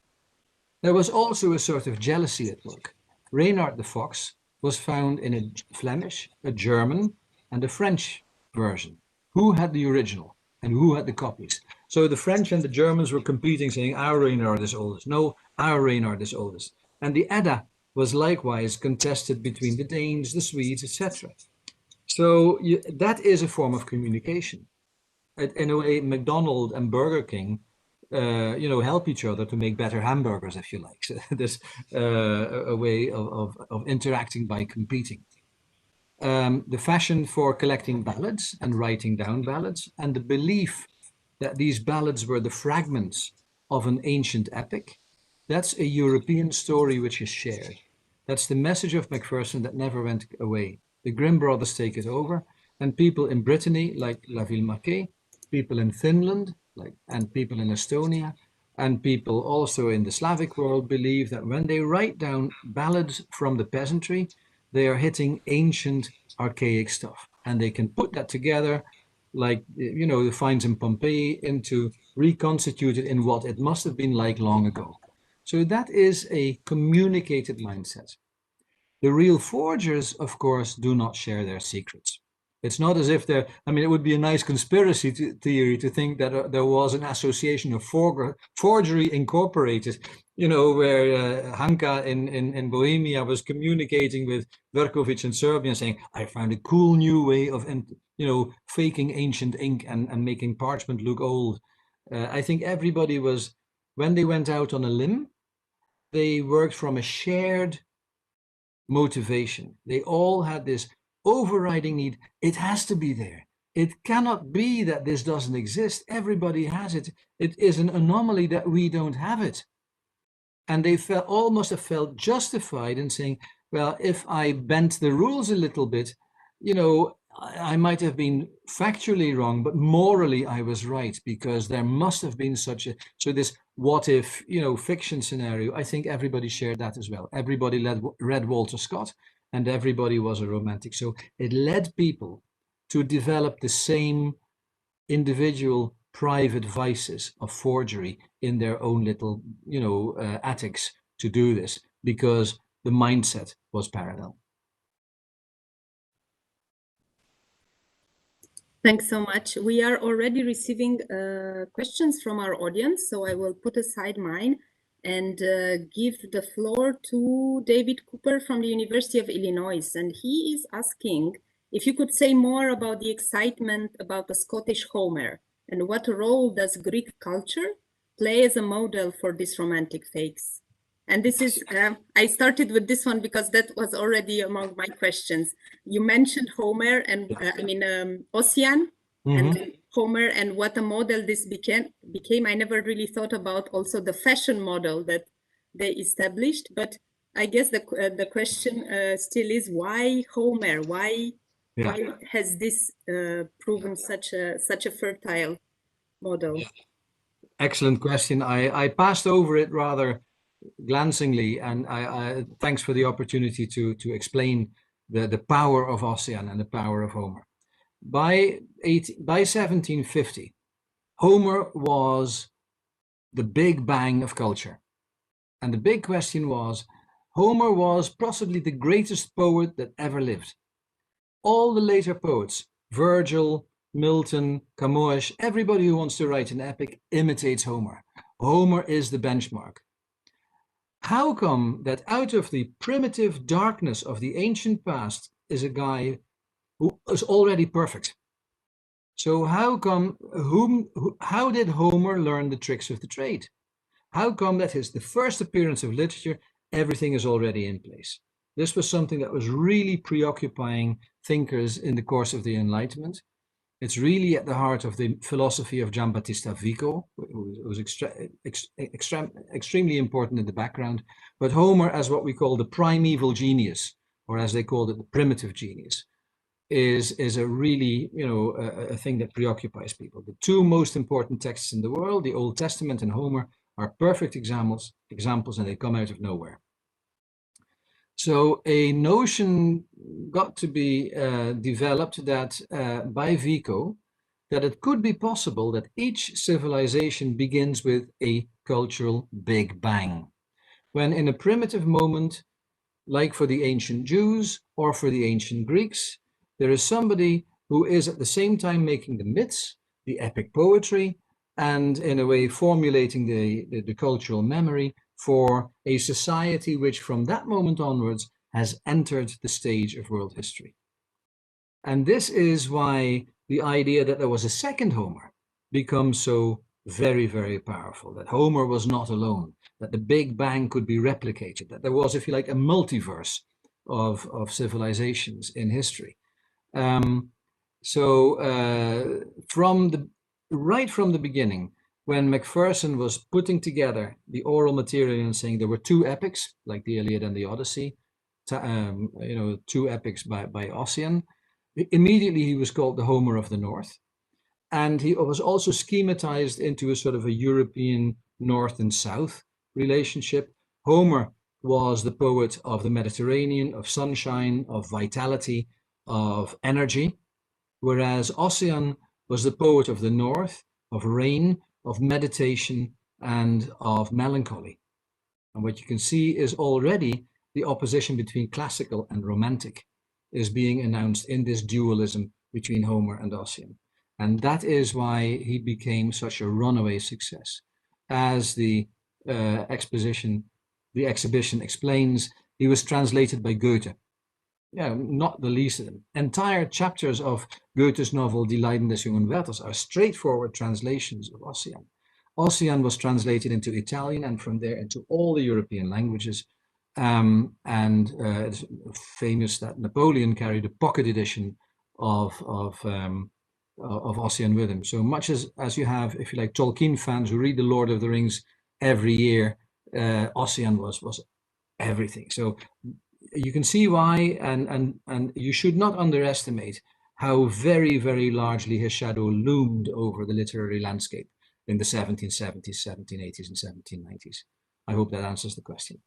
There was also a sort of jealousy at work. Reynard the Fox was found in a Flemish, a German, and a French version. Who had the original and who had the copies? So the French and the Germans were competing, saying, our Reynard is oldest. No, our Reynard is oldest. And the Edda was likewise contested between the Danes, the Swedes, etc. So that is a form of communication. In a way, McDonald's and Burger King help each other to make better hamburgers, if you like. So there's a way of interacting by competing. The fashion for collecting ballads and writing down ballads, and the belief that these ballads were the fragments of an ancient epic, that's a European story which is shared. That's the message of Macpherson that never went away. The Grimm brothers take it over, and people in Brittany, like La Ville Marquet, people in Finland, and people in Estonia, and people also in the Slavic world believe that when they write down ballads from the peasantry, they are hitting ancient, archaic stuff, and they can put that together, like the finds in Pompeii, into reconstituted in what it must have been like long ago. So that is a communicated mindset. The real forgers, of course, do not share their secrets. It's not as if it would be a nice conspiracy theory to think that there was an association of forgery incorporated, where Hanka in Bohemia was communicating with Verkovic in Serbia saying, I found a cool new way of, faking ancient ink and making parchment look old. I think everybody was, when they went out on a limb, they worked from a shared motivation. They all had this overriding need. It has to be there. It cannot be that this doesn't exist. Everybody has it. It is an anomaly that we don't have it. And they almost have felt justified in saying, well, if I bent the rules a little bit, I might have been factually wrong, but morally I was right, because there must have been so this what if, fiction scenario. I think everybody shared that as well. Everybody read Walter Scott, and everybody was a romantic. So it led people to develop the same individual private vices of forgery in their own little, attics to do this, because the mindset was parallel. Thanks so much. We are already receiving questions from our audience, so I will put aside mine and give the floor to David Cooper from the University of Illinois. And he is asking if you could say more about the excitement about the Scottish Homer, and what role does Greek culture play as a model for these romantic fakes? And this is, I started with this one because that was already among my questions. You mentioned Homer and Ossian, and Homer, and what a model this became. I never really thought about also the fashion model that they established, but I guess the question still is, why Homer? Why has this proven such a fertile model? Excellent question. I passed over it rather glancingly, and I thanks for the opportunity to explain the power of Ossian and the power of Homer. By 1750, Homer was the big bang of culture. And the big question was, Homer was possibly the greatest poet that ever lived. All the later poets, Virgil, Milton, Camões, everybody who wants to write an epic imitates Homer. Homer is the benchmark. How come that out of the primitive darkness of the ancient past is a guy who is already perfect? So how did Homer learn the tricks of the trade? How come that the first appearance of literature, everything is already in place? This was something that was really preoccupying thinkers in the course of the Enlightenment. It's really at the heart of the philosophy of Giambattista Vico, who was extremely important in the background. But Homer as what we call the primeval genius, or as they called it, the primitive genius. is a really, a thing that preoccupies people. The two most important texts in the world, the Old Testament and Homer, are perfect examples, and they come out of nowhere. So a notion got to be developed that by Vico, that it could be possible that each civilization begins with a cultural Big Bang, when in a primitive moment, like for the ancient Jews or for the ancient Greeks, there is somebody who is at the same time making the myths, the epic poetry, and in a way formulating the cultural memory for a society which from that moment onwards has entered the stage of world history. And this is why the idea that there was a second Homer becomes so very, very powerful, that Homer was not alone, that the Big Bang could be replicated, that there was, if you like, a multiverse of civilizations in history. Right from the beginning, when Macpherson was putting together the oral material and saying there were two epics, like the Iliad and the Odyssey, two epics by Ossian, immediately he was called the Homer of the North. And he was also schematized into a sort of a European North and South relationship. Homer was the poet of the Mediterranean, of sunshine, of vitality, of energy, whereas Ossian was the poet of the North, of rain, of meditation, and of melancholy. And what you can see is already the opposition between classical and romantic is being announced in this dualism between Homer and Ossian. And that is why he became such a runaway success. As the exhibition explains, he was translated by Goethe. Yeah, not the least of them. Entire chapters of Goethe's novel Die Leiden des jungen Werthers are straightforward translations of Ossian. Ossian was translated into Italian and from there into all the European languages. It's famous that Napoleon carried a pocket edition of Ossian with him. So much as you have, if you like, Tolkien fans who read The Lord of the Rings every year, Ossian was everything. So you can see why, and you should not underestimate how very, very largely his shadow loomed over the literary landscape in the 1770s, 1780s, and 1790s. I hope that answers the question.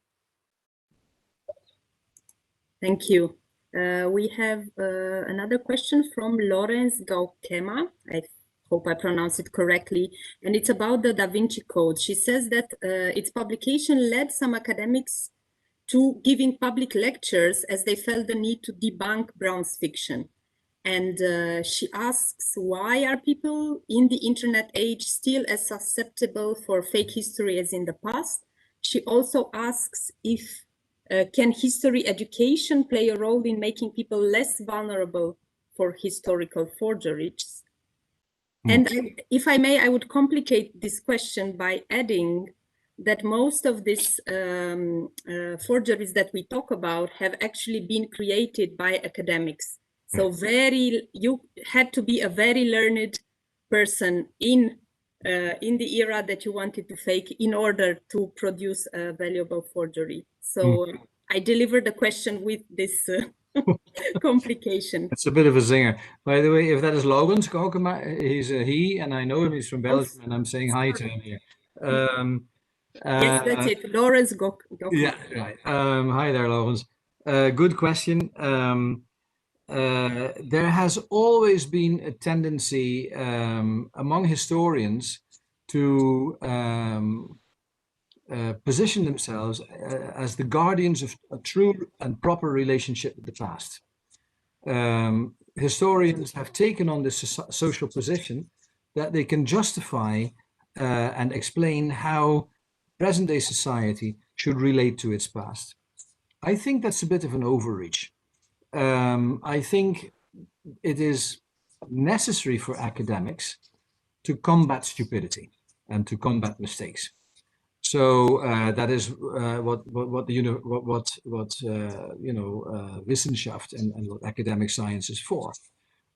Thank you. We have another question from Lawrence Gaukema. I hope I pronounce it correctly. And it's about the Da Vinci Code. She says that its publication led some academics to giving public lectures as they felt the need to debunk Brown's fiction. And she asks, why are people in the internet age still as susceptible for fake history as in the past? She also asks if can history education play a role in making people less vulnerable for historical forgeries? And if I may, I would complicate this question by adding that most of these forgeries that we talk about have actually been created by academics. So you had to be a very learned person in the era that you wanted to fake in order to produce a valuable forgery. So I delivered the question with this complication. It's a bit of a zinger. By the way, if that is Lawrence Gaukema, he's a he, and I know him, he's from Belgium, and I'm saying hi to him here. Yes, that's it. Lawrence Gaukema. Yeah, right. Hi there, Lawrence. Good question. There has always been a tendency among historians to position themselves as the guardians of a true and proper relationship with the past. Historians have taken on this social position that they can justify and explain how present-day society should relate to its past. I think that's a bit of an overreach. I think it is necessary for academics to combat stupidity and to combat mistakes. So that is what Wissenschaft and what academic science is for,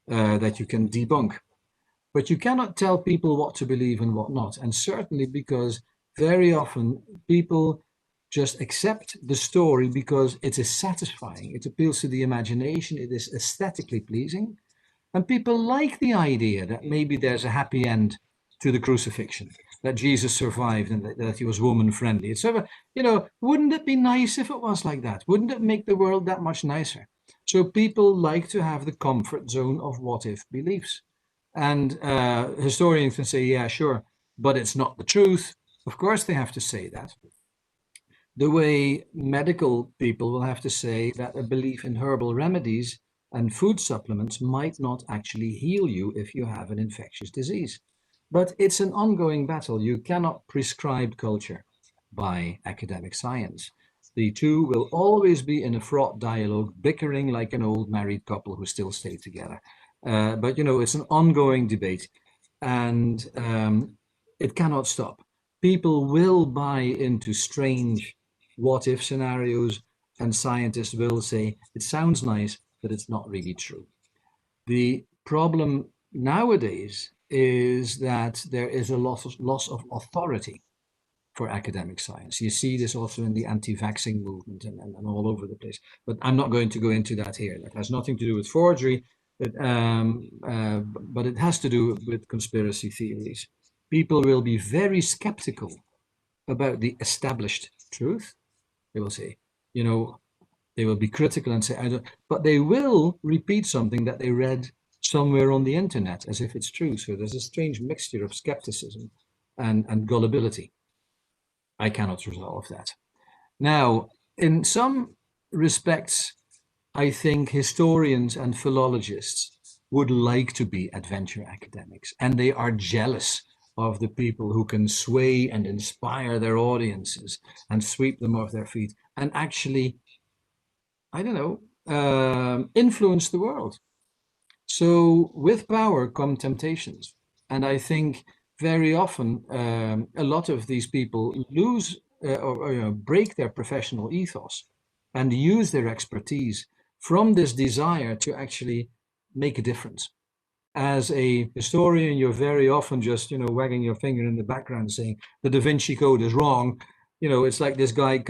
that you can debunk. But you cannot tell people what to believe and what not. And certainly because very often people just accept the story because it is satisfying. It appeals to the imagination. It is aesthetically pleasing. And people like the idea that maybe there's a happy end to the crucifixion, that Jesus survived and that he was woman friendly, etc. You know, wouldn't it be nice if it was like that? Wouldn't it make the world that much nicer? So people like to have the comfort zone of what if beliefs. And historians can say, yeah, sure, but it's not the truth. Of course they have to say that. The way medical people will have to say that a belief in herbal remedies and food supplements might not actually heal you if you have an infectious disease. But it's an ongoing battle. You cannot prescribe culture by academic science. The two will always be in a fraught dialogue, bickering like an old married couple who still stay together. But you know, it's an ongoing debate, and it cannot stop. People will buy into strange what if scenarios, and scientists will say it sounds nice, but it's not really true. The problem nowadays is that there is a loss of authority for academic science. You see this also in the anti-vaxxing movement and all over the place. But I'm not going to go into that here. That has nothing to do with forgery, but it has to do with conspiracy theories. People will be very skeptical about the established truth. They will say, you know, they will be critical and say, I don't, but they will repeat something that they read somewhere on the internet as if it's true. So there's a strange mixture of skepticism and gullibility. I cannot resolve that. Now, in some respects, I think historians and philologists would like to be adventure academics, and they are jealous of the people who can sway and inspire their audiences and sweep them off their feet and actually, I don't know, influence the world. So with power come temptations. And I think very often a lot of these people lose or you know, break their professional ethos and use their expertise from this desire to actually make a difference. As a historian, you're very often just, you know, wagging your finger in the background saying the Da Vinci Code is wrong. You know, it's like this guy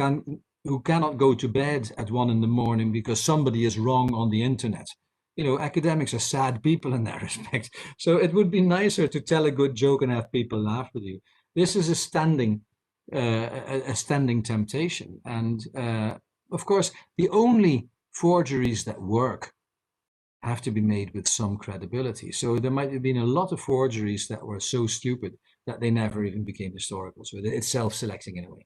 who cannot go to bed at 1 a.m. because somebody is wrong on the internet. You know, academics are sad people in that respect. So it would be nicer to tell a good joke and have people laugh with you. This is a standing temptation. And of course, the only forgeries that work have to be made with some credibility. So there might have been a lot of forgeries that were so stupid that they never even became historical. So it's self-selecting in a way.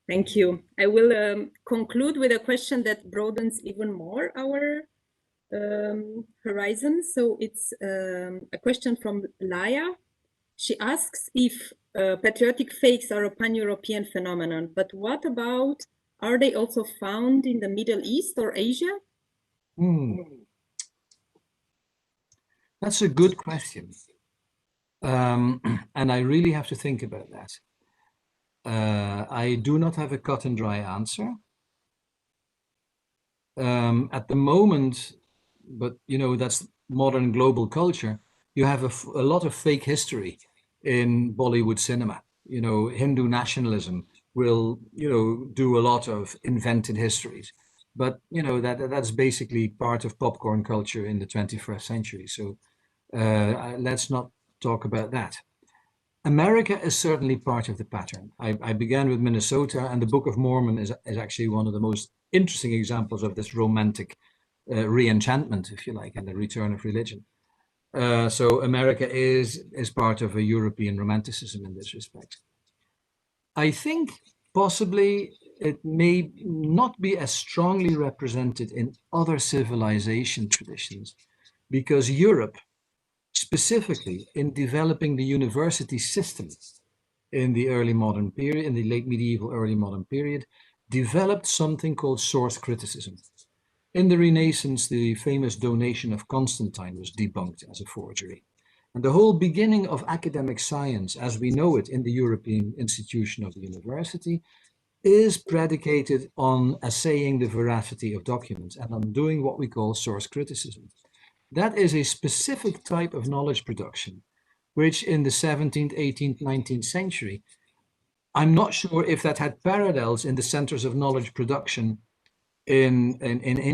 Thank you. I will conclude with a question that broadens even more our horizon. So it's a question from Laya. She asks if patriotic fakes are a pan-European phenomenon, but what about, are they also found in the Middle East or Asia? That's a good question. And I really have to think about that. I do not have a cut and dry answer. At the moment, but you know, that's modern global culture. You have a lot of fake history in Bollywood cinema. You know, Hindu nationalism will, you know, do a lot of invented histories. But, you know, that's basically part of popcorn culture in the 21st century. So let's not talk about that. America is certainly part of the pattern. I began with Minnesota, and the Book of Mormon is actually one of the most interesting examples of this romantic re-enchantment, if you like, and the return of religion. So America is part of a European romanticism in this respect. I think possibly it may not be as strongly represented in other civilization traditions, because Europe, specifically in developing the university system in the early modern period, in the late medieval, early modern period, developed something called source criticism. In the Renaissance, the famous donation of Constantine was debunked as a forgery. And the whole beginning of academic science, as we know it in the European institution of the university, is predicated on assaying the veracity of documents and on doing what we call source criticism. That is a specific type of knowledge production which in the 17th, 18th, 19th century, I'm not sure if that had parallels in the centers of knowledge production in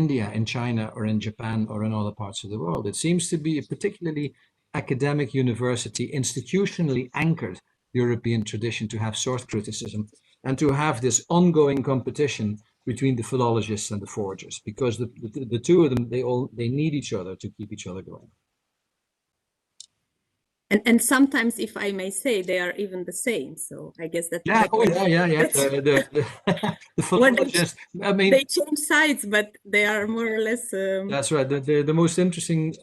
India, in China, or in Japan, or in other parts of the world. It seems to be a particularly academic, university, institutionally anchored European tradition to have source criticism and to have this ongoing competition between the philologists and the forgers, because the two of them, they need each other to keep each other going. And sometimes, if I may say, they are even the same. So I guess that. Yeah, the philologists. I mean, they change sides, but they are more or less. That's right. The most interesting,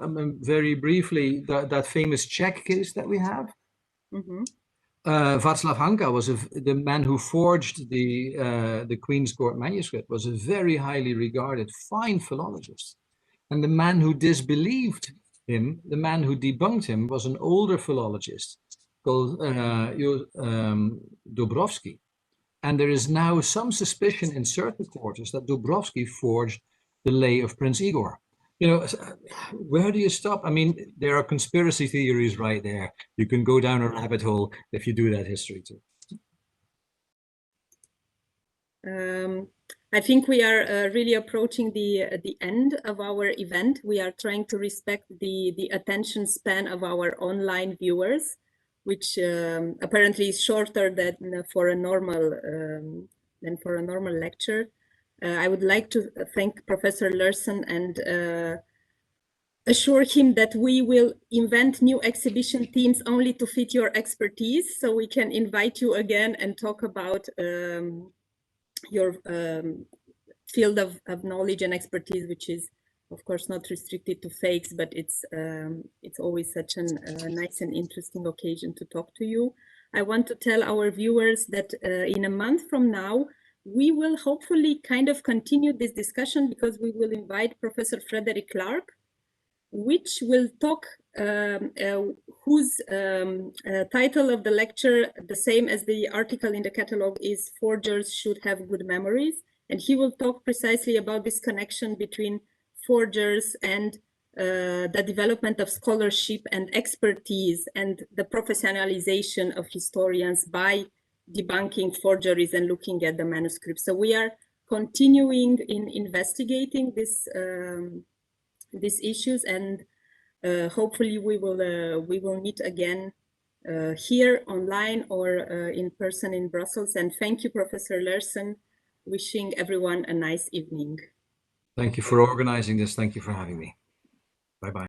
very briefly, that famous Czech case that we have. Mm-hmm. Václav Hanka was the man who forged the Queen's Court manuscript. Was a very highly regarded, fine philologist, and the man who disbelieved him, the man who debunked him, was an older philologist called Dubrovsky. And there is now some suspicion in certain quarters that Dubrovsky forged the Lay of Prince Igor. You know, where do you stop? I mean, there are conspiracy theories right there. You can go down a rabbit hole if you do that history too. I think we are really approaching the end of our event. We are trying to respect the attention span of our online viewers, which apparently is shorter than for a normal lecture. I would like to thank Professor Leerssen and assure him that we will invent new exhibition themes only to fit your expertise, so we can invite you again and talk about your field of knowledge and expertise, which is of course not restricted to fakes, but it's always such a nice and interesting occasion to talk to you. I want to tell our viewers that in a month from now, we will hopefully kind of continue this discussion, because we will invite Professor Frederick Clark, which will talk, whose title of the lecture, the same as the article in the catalog, is Forgers Should Have Good Memories. And he will talk precisely about this connection between forgers and the development of scholarship and expertise and the professionalization of historians by debunking forgeries and looking at the manuscripts. So we are continuing in investigating this these issues, and hopefully we will meet again here online or in person in Brussels. And thank you, Professor Leerssen. Wishing everyone a nice evening. Thank you for organizing this. Thank you for having me. Bye-bye.